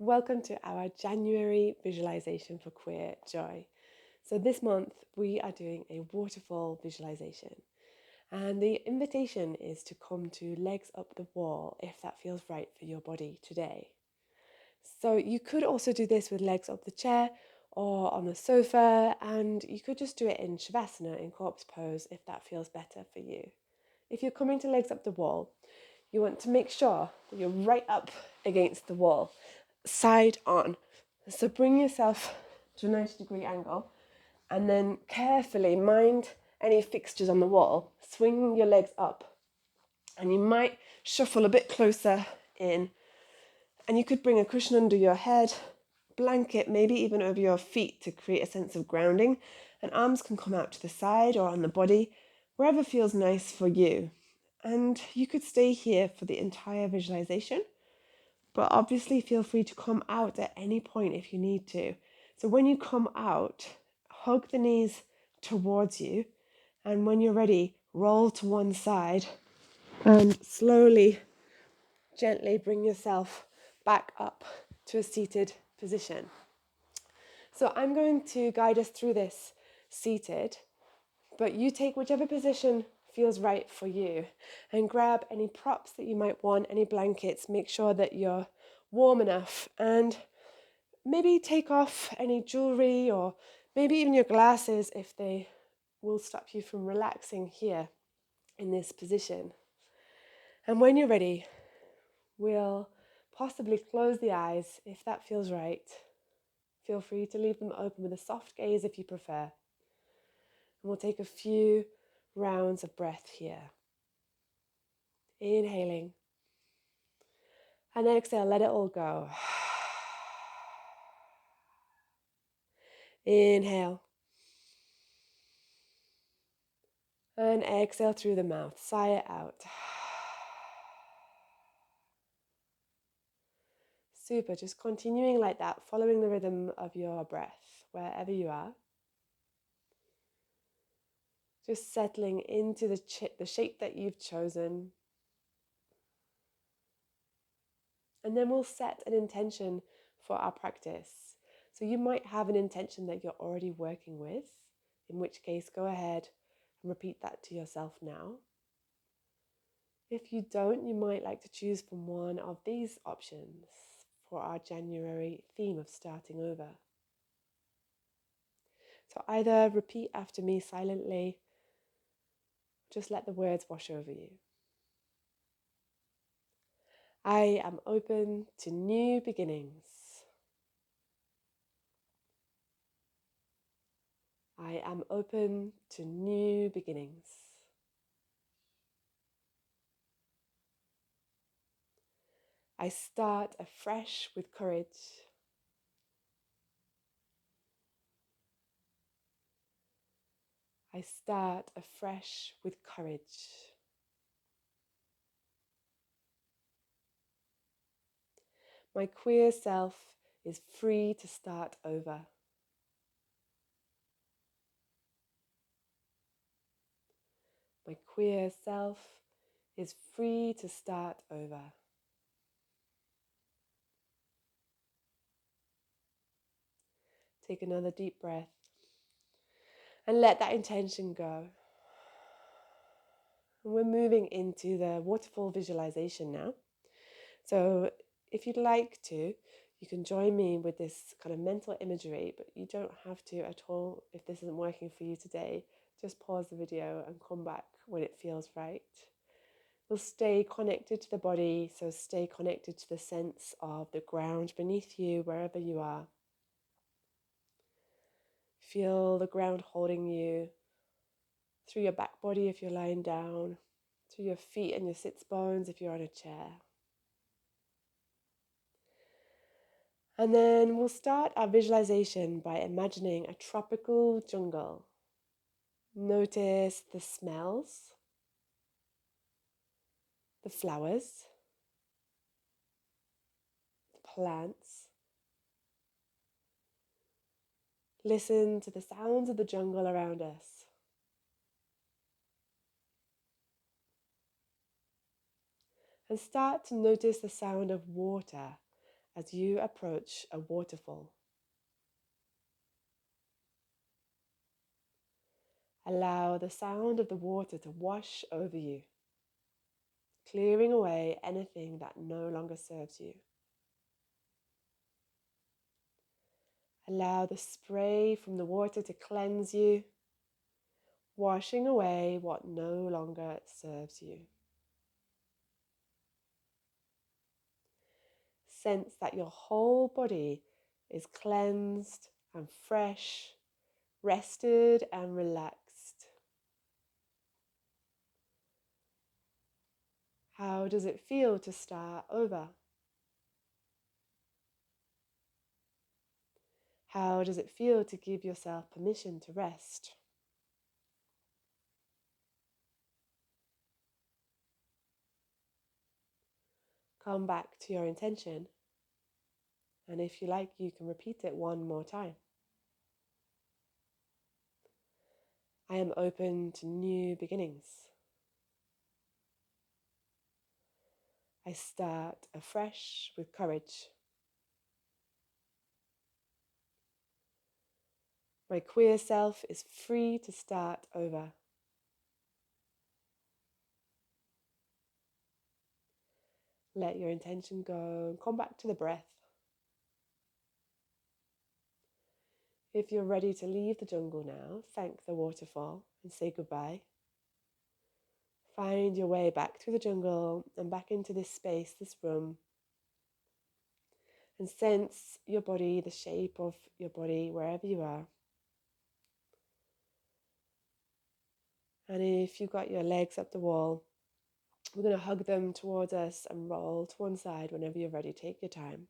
Welcome to our January visualization for queer joy. So this month we are doing a waterfall visualization, and the invitation is to come to legs up the wall if that feels right for your body today. So you could also do this with legs up the chair or on the sofa, and you could just do it in Shavasana, in corpse pose, if that feels better for you. If you're coming to legs up the wall, you want to make sure that you're right up against the wall, side on. So bring yourself to a 90-degree angle and then carefully mind any fixtures on the wall. Swing your legs up and you might shuffle a bit closer in, and you could bring a cushion under your head, blanket maybe even over your feet to create a sense of grounding, and arms can come out to the side or on the body, wherever feels nice for you. And you could stay here for the entire visualization, but obviously feel free to come out at any point if you need to. So when you come out, hug the knees towards you, and when you're ready, roll to one side and slowly, gently bring yourself back up to a seated position. So I'm going to guide us through this seated, but you take whichever position feels right for you and grab any props that you might want, any blankets, make sure that you're warm enough, and maybe take off any jewelry or maybe even your glasses if they will stop you from relaxing here in this position. And when you're ready, we'll possibly close the eyes if that feels right. Feel free to leave them open with a soft gaze if you prefer. And we'll take a few rounds of breath here. Inhaling. And then exhale, let it all go. Inhale. And exhale through the mouth. Sigh it out. Super. Just continuing like that, following the rhythm of your breath wherever you are. Just settling into the shape that you've chosen. And then we'll set an intention for our practice. So you might have an intention that you're already working with, in which case go ahead and repeat that to yourself now. If you don't, you might like to choose from one of these options for our January theme of starting over. So either repeat after me silently, just let the words wash over you. I am open to new beginnings. I am open to new beginnings. I start afresh with courage. I start afresh with courage. My queer self is free to start over. My queer self is free to start over. Take another deep breath and let that intention go. And we're moving into the waterfall visualization now. So if you'd like to, you can join me with this kind of mental imagery, but you don't have to at all if this isn't working for you today. Just pause the video and come back when it feels right. We'll stay connected to the body, so stay connected to the sense of the ground beneath you, wherever you are. Feel the ground holding you through your back body if you're lying down, through your feet and your sits bones if you're on a chair. And then we'll start our visualization by imagining a tropical jungle. Notice the smells, the flowers, the plants. Listen to the sounds of the jungle around us. And start to notice the sound of water as you approach a waterfall. Allow the sound of the water to wash over you, clearing away anything that no longer serves you. Allow the spray from the water to cleanse you, washing away what no longer serves you. Sense that your whole body is cleansed and fresh, rested and relaxed. How does it feel to start over? How does it feel to give yourself permission to rest? Come back to your intention, and if you like, you can repeat it one more time. I am open to new beginnings. I start afresh with courage. My queer self is free to start over. Let your intention go and come back to the breath. If you're ready to leave the jungle now, thank the waterfall and say goodbye. Find your way back through the jungle and back into this space, this room, and sense your body, the shape of your body, wherever you are. And if you've got your legs up the wall, we're going to hug them towards us and roll to one side whenever you're ready. Take your time.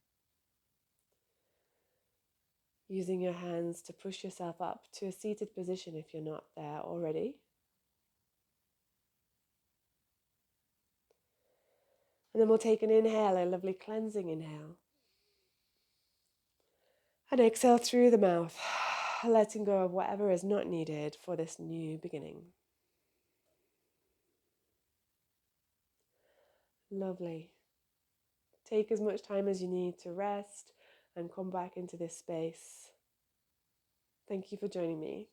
Using your hands to push yourself up to a seated position if you're not there already. And then we'll take an inhale, a lovely cleansing inhale. And exhale through the mouth, letting go of whatever is not needed for this new beginning. Lovely. Take as much time as you need to rest and come back into this space. Thank you for joining me.